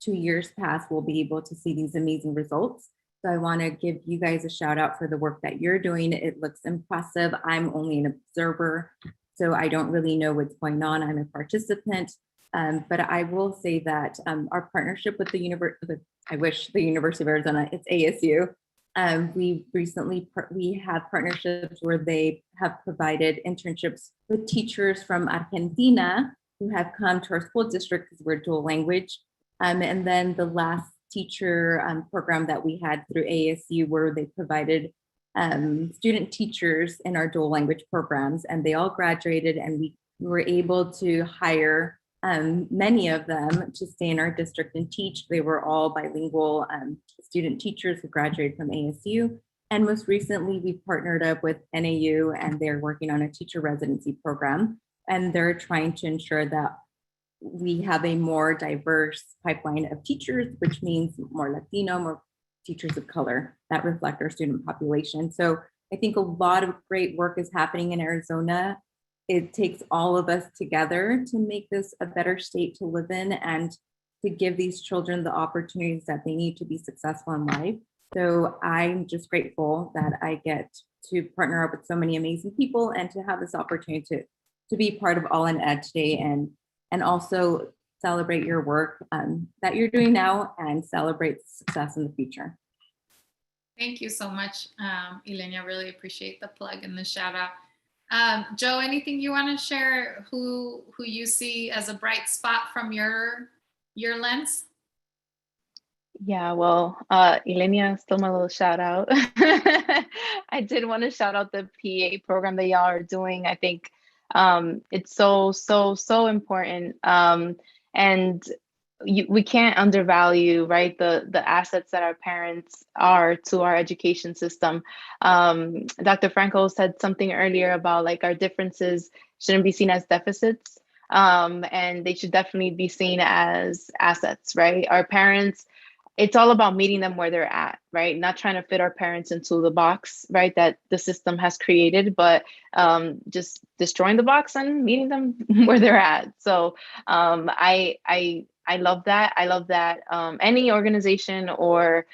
2 years pass, we'll be able to see these amazing results. So I want to give you guys a shout out for the work that you're doing. It looks impressive. I'm only an observer, so I don't really know what's going on. I'm a participant, but I will say that our partnership with the University of Arizona, it's ASU. We have partnerships where they have provided internships with teachers from Argentina who have come to our school district because we're dual language. And then the last teacher program that we had through ASU, where they provided student teachers in our dual language programs, and they all graduated, and we were able to hire many of them to stay in our district and teach. They were all bilingual student teachers who graduated from ASU. And most recently, we partnered up with NAU, and they're working on a teacher residency program. And they're trying to ensure that we have a more diverse pipeline of teachers, which means more Latino, more teachers of color that reflect our student population. So I think a lot of great work is happening in Arizona. It takes all of us together to make this a better state to live in and to give these children the opportunities that they need to be successful in life. So I'm just grateful that I get to partner up with so many amazing people and to have this opportunity to be part of All in Ed today, and also celebrate your work that you're doing now and celebrate success in the future. Thank you so much, Ylenia. Really appreciate the plug and the shout out. Joe, anything you want to share who you see as a bright spot from your lens? Yeah, well, Ylenia, still my little shout out. I did want to shout out the PA program that y'all are doing. I think it's so important. And we can't undervalue, right, the assets that our parents are to our education system. Dr. Franco said something earlier about like our differences shouldn't be seen as deficits, and they should definitely be seen as assets, right? Our parents, it's all about meeting them where they're at, right? Not trying to fit our parents into the box, right, that the system has created, but just destroying the box and meeting them where they're at. So I love that. I love that any organization or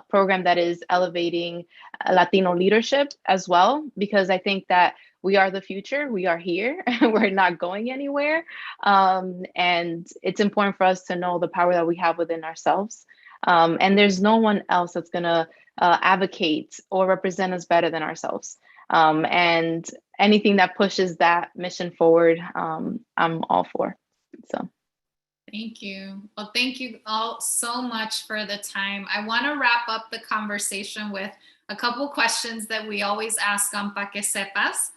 program that is elevating Latino leadership as well, because I think that we are the future. We are here. We're not going anywhere. And it's important for us to know the power that we have within ourselves. And there's no one else that's going to advocate or represent us better than ourselves. And anything that pushes that mission forward, I'm all for. So. Thank you. Well, thank you all so much for the time. I want to wrap up the conversation with a couple questions that we always ask on Pa Que Sepas.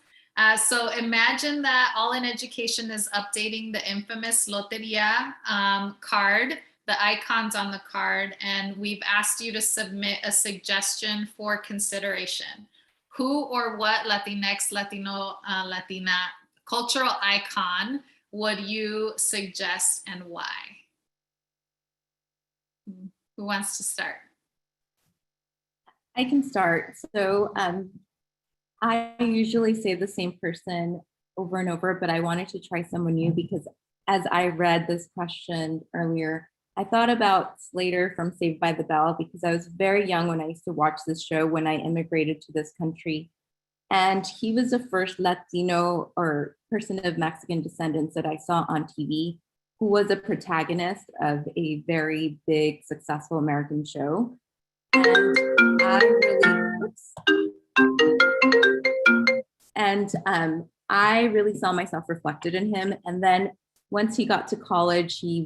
So imagine that All in Education is updating the infamous Loteria card, the icons on the card, and we've asked you to submit a suggestion for consideration. Who or what Latinx, Latino, Latina cultural icon would you suggest and why? Who wants to start? I can start. So I usually say the same person over and over, but I wanted to try someone new because as I read this question earlier, I thought about Slater from Saved by the Bell because I was very young when I used to watch this show when I immigrated to this country. And he was the first Latino or person of Mexican descendants that I saw on TV who was a protagonist of a very big, successful American show. And I really saw myself reflected in him. And then once he got to college, he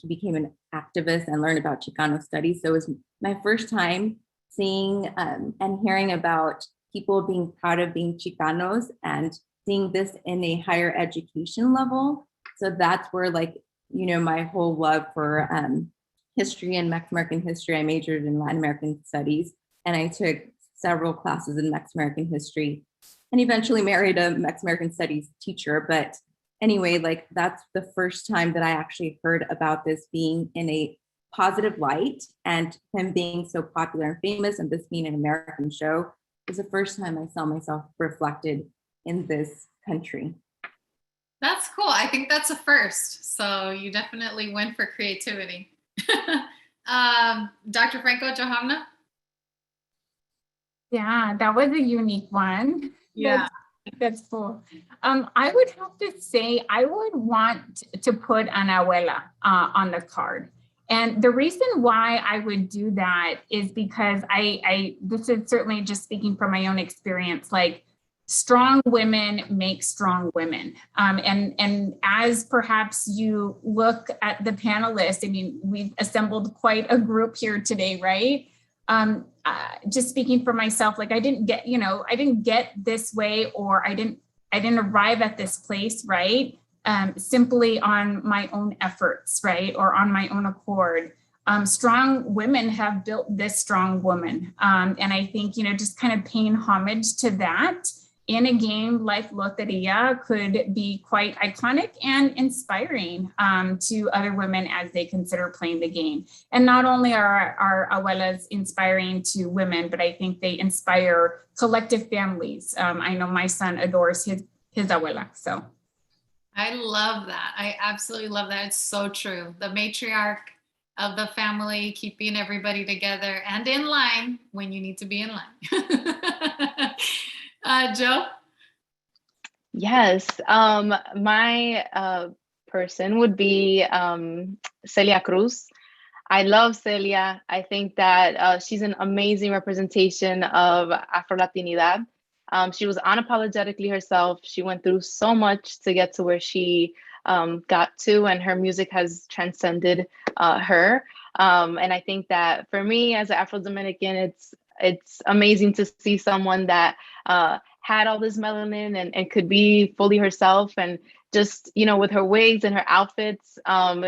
became an activist and learned about Chicano studies. So it was my first time seeing and hearing about people being proud of being Chicanos and seeing this in a higher education level. So that's where, like, you know, my whole love for history and Mexican American history. I majored in Latin American studies and I took several classes in Mexican American history and eventually married a Mexican American studies teacher. But anyway, like, that's the first time that I actually heard about this being in a positive light, and him being so popular and famous and this being an American show was the first time I saw myself reflected in this country. That's cool. I think that's a first. So you definitely went for creativity. Dr. Franco, Johamna? Yeah, that was a unique one. Yeah. That's cool. I would have to say I would want to put an abuela on the card. And the reason why I would do that is because this is certainly just speaking from my own experience, like, strong women make strong women. And as perhaps you look at the panelists, I mean, we've assembled quite a group here today, right? Just speaking for myself, like, I didn't get this way, or I didn't arrive at this place, right? Simply on my own efforts, right? Or on my own accord. Strong women have built this strong woman. And I think, you know, just kind of paying homage to that in a game like Loteria could be quite iconic and inspiring to other women as they consider playing the game. And not only are our abuelas inspiring to women, but I think they inspire collective families. I know my son adores his abuela, so. I love that. I absolutely love that. It's so true. The matriarch of the family, keeping everybody together and in line when you need to be in line. Joe? Yes, my person would be Celia Cruz. I love Celia. I think that she's an amazing representation of Afro-Latinidad. She was unapologetically herself. She went through so much to get to where she got to, and her music has transcended her. And I think that for me as an Afro-Dominican, it's amazing to see someone that had all this melanin and could be fully herself, and just, you know, with her wigs and her outfits,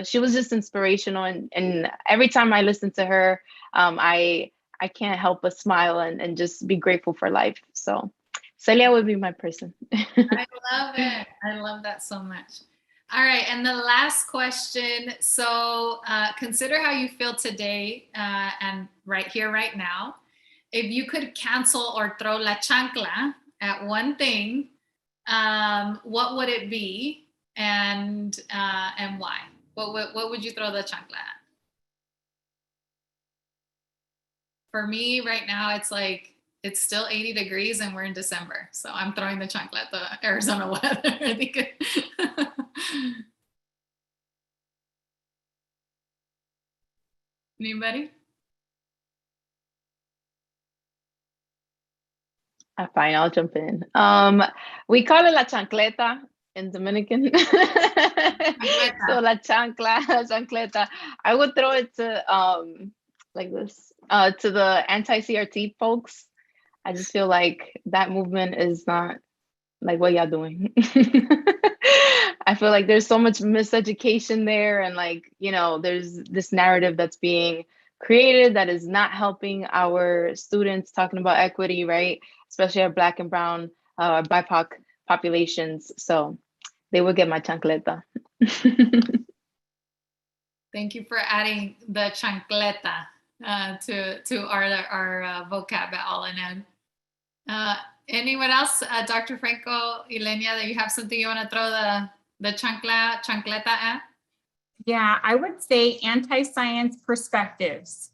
she was just inspirational. And every time I listen to her, I can't help but smile and just be grateful for life. So Celia would be my person. I love it. I love that so much. All right, and the last question. So consider how you feel today and right here, right now. If you could cancel or throw la chancla at one thing, what would it be, and why? What would you throw the chancla at? For me, right now, it's like, it's still 80 degrees and we're in December, so I'm throwing the chancla at the Arizona weather. I think Anybody? Fine, I'll jump in. We call it la chancleta in Dominican. So la chancleta. I would throw it to like this, to the anti-CRT folks. I just feel like that movement is not like what y'all doing. I feel like there's so much miseducation there, and, like, you know, there's this narrative that's being created that is not helping our students talking about equity, right? Especially our Black and Brown, BIPOC populations. So they will get my chancleta. Thank you for adding the chancleta to our vocab at All in Ed. Anyone else? Dr. Franco, Ylenia, that you have something you want to throw the chancleta at? Yeah, I would say anti-science perspectives.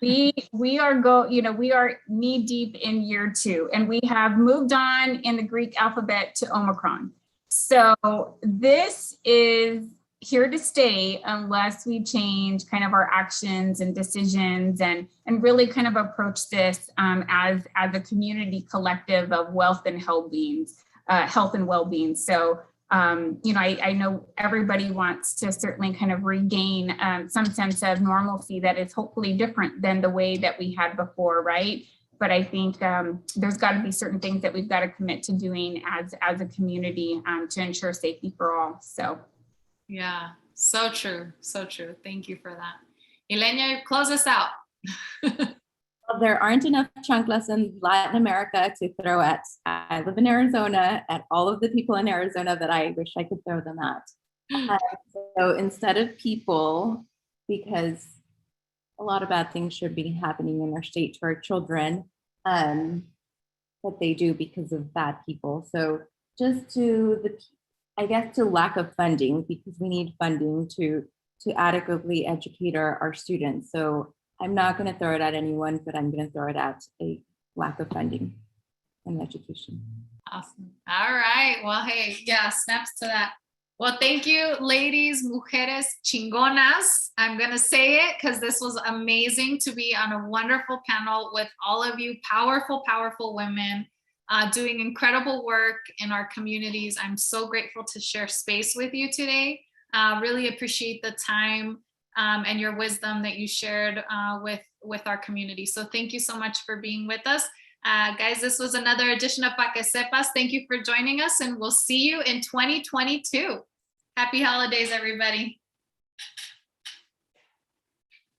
We are knee deep in year 2, and we have moved on in the Greek alphabet to Omicron. So this is here to stay unless we change kind of our actions and decisions and really kind of approach this as a community collective of health and well-being. So I know everybody wants to certainly kind of regain some sense of normalcy that is hopefully different than the way that we had before, right? But I think there's got to be certain things that we've got to commit to doing as a community to ensure safety for all. So, yeah, so true, so true. Thank you for that. Ylenia, close us out. Well, there aren't enough chanclas in Latin America to throw at. I live in Arizona, at all of the people in Arizona that I wish I could throw them at. So instead of people, because a lot of bad things should be happening in our state to our children, but they do because of bad people. So just to lack of funding, because we need funding to adequately educate our students. So I'm not going to throw it at anyone, but I'm going to throw it at a lack of funding in education. Awesome. All right. Well, hey, yeah, snaps to that. Well, thank you, ladies, mujeres chingonas. I'm going to say it because this was amazing to be on a wonderful panel with all of you powerful, powerful women doing incredible work in our communities. I'm so grateful to share space with you today. Really appreciate the time and your wisdom that you shared with our community. So thank you so much for being with us. Guys, this was another edition of Pa Que Sepas. Thank you for joining us, and we'll see you in 2022. Happy holidays, everybody.